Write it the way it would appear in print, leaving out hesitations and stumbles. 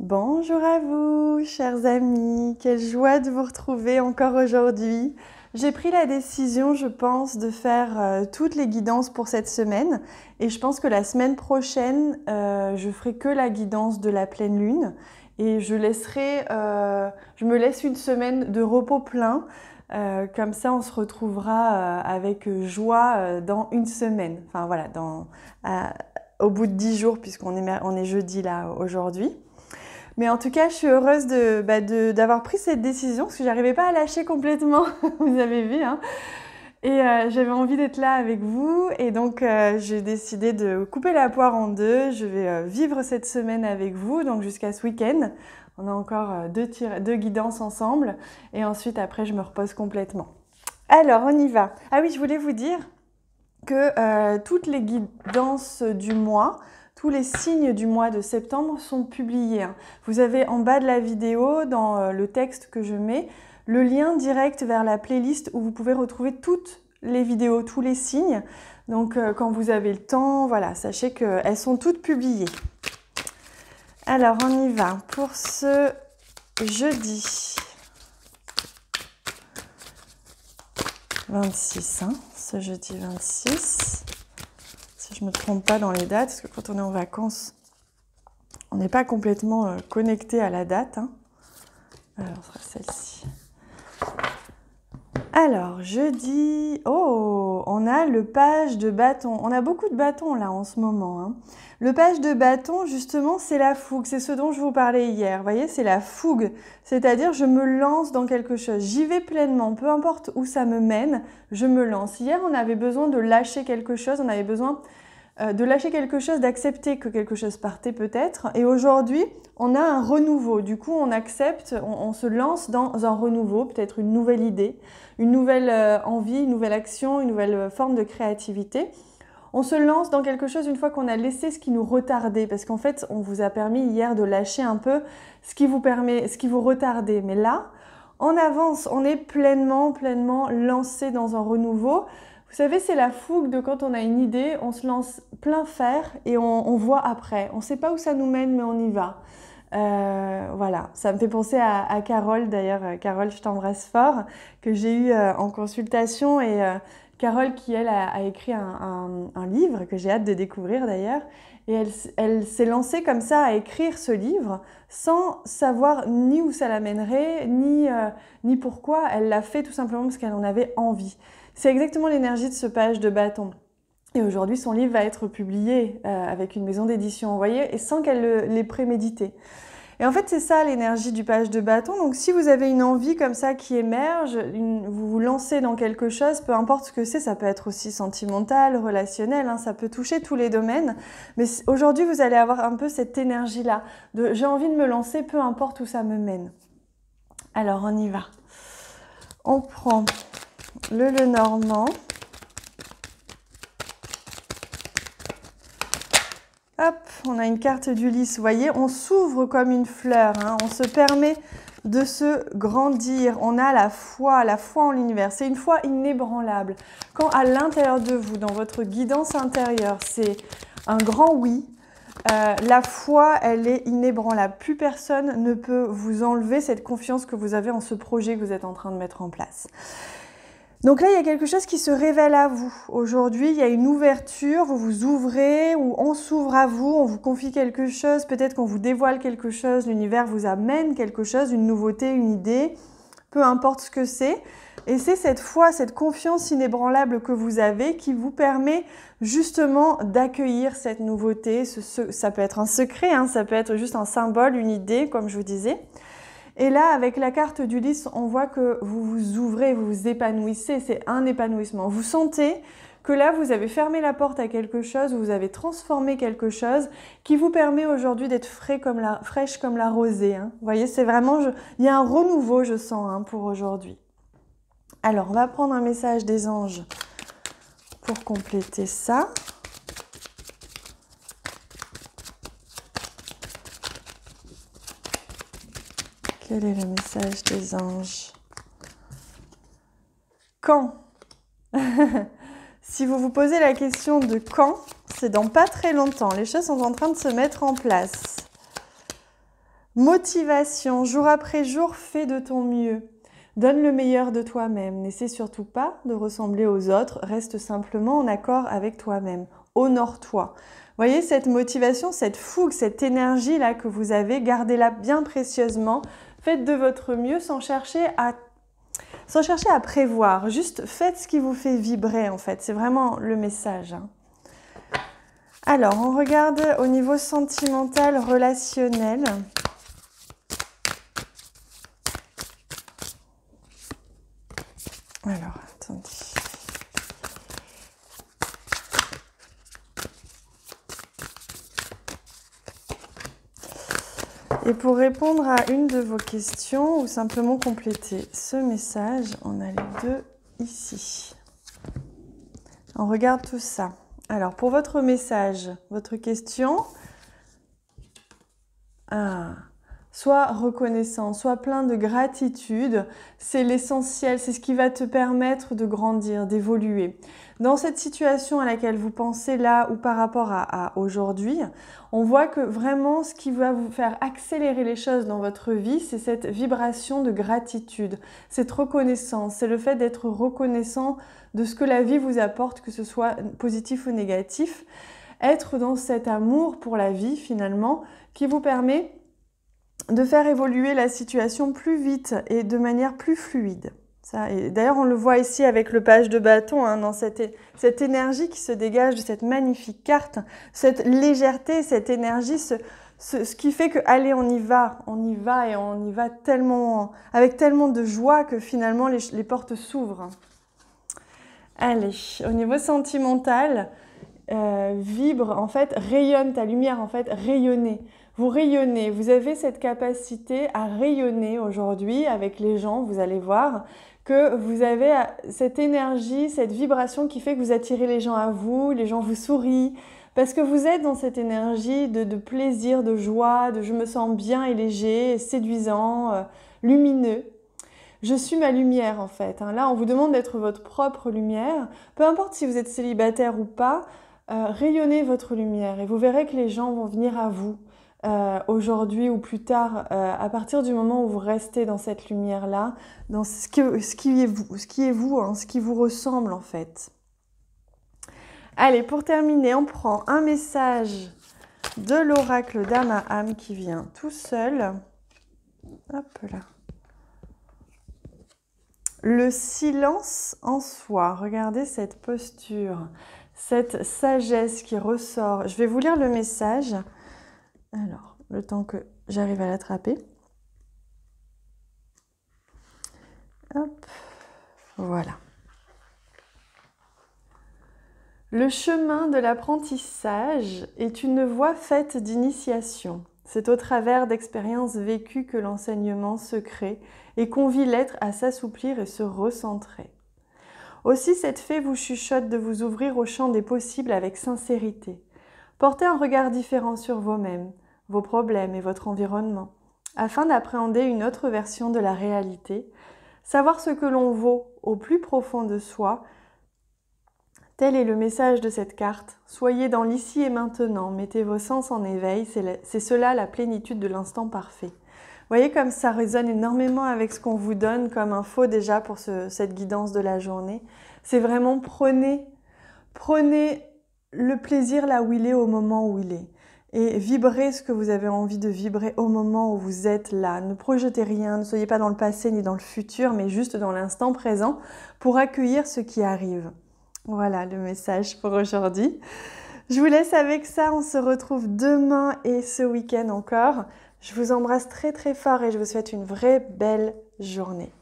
Bonjour à vous, chers amis, quelle joie de vous retrouver encore aujourd'hui. J'ai pris la décision, je pense, de faire toutes les guidances pour cette semaine et je pense que la semaine prochaine, je ferai que la guidance de la pleine lune et je me laisse une semaine de repos plein. Comme ça, on se retrouvera avec joie dans une semaine. Enfin voilà, au bout de 10 jours puisqu'on est jeudi là aujourd'hui. Mais en tout cas, je suis heureuse d'avoir pris cette décision parce que j'arrivais pas à lâcher complètement, vous avez vu, hein. Et j'avais envie d'être là avec vous et donc j'ai décidé de couper la poire en deux. Je vais vivre cette semaine avec vous, donc jusqu'à ce week-end. On a encore deux guidances ensemble et ensuite après je me repose complètement. Alors on y va. Ah oui, je voulais vous dire que toutes les guidances du mois, tous les signes du mois de septembre sont publiés. Vous avez en bas de la vidéo, dans le texte que je mets, le lien direct vers la playlist où vous pouvez retrouver toutes les vidéos, tous les signes. Donc quand vous avez le temps, voilà, sachez qu'elles sont toutes publiées. Alors on y va pour ce jeudi 26, ce jeudi 26. Si je ne me trompe pas dans les dates, parce que quand on est en vacances, on n'est pas complètement connecté à la date. Alors, ce sera celle-ci. Alors, jeudi, on a le page de bâton. On a beaucoup de bâtons là en ce moment. Le page de bâton, justement, c'est la fougue. C'est ce dont je vous parlais hier. Vous voyez, c'est la fougue. C'est-à-dire, je me lance dans quelque chose. J'y vais pleinement. Peu importe où ça me mène, je me lance. Hier, on avait besoin de lâcher quelque chose. On avait besoin de lâcher quelque chose, d'accepter que quelque chose partait peut-être. Et aujourd'hui, on a un renouveau. Du coup, on accepte, on se lance dans un renouveau, peut-être une nouvelle idée, une nouvelle envie, une nouvelle action, une nouvelle forme de créativité. On se lance dans quelque chose une fois qu'on a laissé ce qui nous retardait. Parce qu'en fait, on vous a permis hier de lâcher un peu ce qui vous retardait. Mais là, on avance, on est pleinement lancé dans un renouveau. Vous savez, c'est la fougue de quand on a une idée, on se lance plein fer et on voit après. On ne sait pas où ça nous mène, mais on y va. Voilà, ça me fait penser à Carole d'ailleurs. Carole, je t'embrasse fort, que j'ai eu en consultation. Et Carole qui, elle, a écrit un livre que j'ai hâte de découvrir d'ailleurs. Et elle s'est lancée comme ça à écrire ce livre sans savoir ni où ça l'amènerait, ni pourquoi. Elle l'a fait tout simplement parce qu'elle en avait envie. C'est exactement l'énergie de ce page de bâton. Et aujourd'hui, son livre va être publié avec une maison d'édition, vous voyez, et sans qu'elle l'ait prémédité. Et en fait, c'est ça l'énergie du page de bâton. Donc si vous avez une envie comme ça qui émerge, vous vous lancez dans quelque chose, peu importe ce que c'est, ça peut être aussi sentimental, relationnel, ça peut toucher tous les domaines. Mais aujourd'hui, vous allez avoir un peu cette énergie-là, de j'ai envie de me lancer, peu importe où ça me mène. Alors, on y va. On prend le Lenormand. Hop, on a une carte d'Ulysse, vous voyez, on s'ouvre comme une fleur, on se permet de se grandir. On a la foi en l'univers. C'est une foi inébranlable. Quand à l'intérieur de vous, dans votre guidance intérieure, c'est un grand oui, la foi, elle est inébranlable. Plus personne ne peut vous enlever cette confiance que vous avez en ce projet que vous êtes en train de mettre en place. Donc là, il y a quelque chose qui se révèle à vous. Aujourd'hui, il y a une ouverture, vous vous ouvrez, ou on s'ouvre à vous, on vous confie quelque chose, peut-être qu'on vous dévoile quelque chose, l'univers vous amène quelque chose, une nouveauté, une idée, peu importe ce que c'est. Et c'est cette foi, cette confiance inébranlable que vous avez qui vous permet justement d'accueillir cette nouveauté. Ça peut être un secret, ça peut être juste un symbole, une idée, comme je vous disais. Et là, avec la carte d'Ulysse, on voit que vous vous ouvrez, vous vous épanouissez, c'est un épanouissement. Vous sentez que là, vous avez fermé la porte à quelque chose, vous avez transformé quelque chose qui vous permet aujourd'hui d'être fraîche comme la rosée. Vous voyez, c'est vraiment, il y a un renouveau, je sens, pour aujourd'hui. Alors, on va prendre un message des anges pour compléter ça. Quel est le message des anges? Quand? Si vous vous posez la question de quand, c'est dans pas très longtemps. Les choses sont en train de se mettre en place. Motivation, jour après jour, fais de ton mieux. Donne le meilleur de toi-même. N'essaie surtout pas de ressembler aux autres. Reste simplement en accord avec toi-même. Honore-toi. Voyez cette motivation, cette fougue, cette énergie-là que vous avez, gardez-la bien précieusement. Faites de votre mieux sans chercher à prévoir. Juste faites ce qui vous fait vibrer en fait. C'est vraiment le message. Alors, on regarde au niveau sentimental, relationnel. Alors, attendez. Et pour répondre à une de vos questions ou simplement compléter ce message, on a les deux ici. On regarde tout ça. Alors, pour votre message, votre question, sois reconnaissant, sois plein de gratitude. C'est l'essentiel, c'est ce qui va te permettre de grandir, d'évoluer. Dans cette situation à laquelle vous pensez là ou par rapport à aujourd'hui, on voit que vraiment ce qui va vous faire accélérer les choses dans votre vie, c'est cette vibration de gratitude, cette reconnaissance, c'est le fait d'être reconnaissant de ce que la vie vous apporte, que ce soit positif ou négatif. Être dans cet amour pour la vie finalement qui vous permet de faire évoluer la situation plus vite et de manière plus fluide. D'ailleurs, on le voit ici avec le page de bâton, dans cette énergie qui se dégage de cette magnifique carte, cette légèreté, cette énergie, ce qui fait que, allez, on y va et on y va tellement, avec tellement de joie que finalement les portes s'ouvrent. Allez, au niveau sentimental, vibre, en fait, rayonne ta lumière, en fait, rayonnez. Vous rayonnez, vous avez cette capacité à rayonner aujourd'hui avec les gens, vous allez voir que vous avez cette énergie, cette vibration qui fait que vous attirez les gens à vous, les gens vous sourient, parce que vous êtes dans cette énergie de plaisir, de joie, de je me sens bien et léger, séduisant, lumineux. Je suis ma lumière en fait. Là, on vous demande d'être votre propre lumière. Peu importe si vous êtes célibataire ou pas, rayonnez votre lumière et vous verrez que les gens vont venir à vous. Aujourd'hui ou plus tard, à partir du moment où vous restez dans cette lumière-là, dans ce qui est vous, ce qui vous ressemble en fait. Allez, pour terminer, on prend un message de l'oracle d'Amaham qui vient tout seul. Hop là. Le silence en soi. Regardez cette posture, cette sagesse qui ressort. Je vais vous lire le message. Alors, le temps que j'arrive à l'attraper. Hop, voilà. Le chemin de l'apprentissage est une voie faite d'initiation. C'est au travers d'expériences vécues que l'enseignement se crée et convie l'être à s'assouplir et se recentrer. Aussi, cette fée vous chuchote de vous ouvrir au champ des possibles avec sincérité. Portez un regard différent sur vous-même, vos problèmes et votre environnement, afin d'appréhender une autre version de la réalité, savoir ce que l'on vaut au plus profond de soi. Tel est le message de cette carte. Soyez dans l'ici et maintenant, mettez vos sens en éveil, c'est cela la plénitude de l'instant parfait. Vous voyez comme ça résonne énormément avec ce qu'on vous donne comme info déjà pour cette guidance de la journée. C'est vraiment prenez le plaisir là où il est au moment où il est. Et vibrez ce que vous avez envie de vibrer au moment où vous êtes là. Ne projetez rien, ne soyez pas dans le passé ni dans le futur, mais juste dans l'instant présent pour accueillir ce qui arrive. Voilà le message pour aujourd'hui. Je vous laisse avec ça, on se retrouve demain et ce week-end encore. Je vous embrasse très très fort et je vous souhaite une vraie belle journée.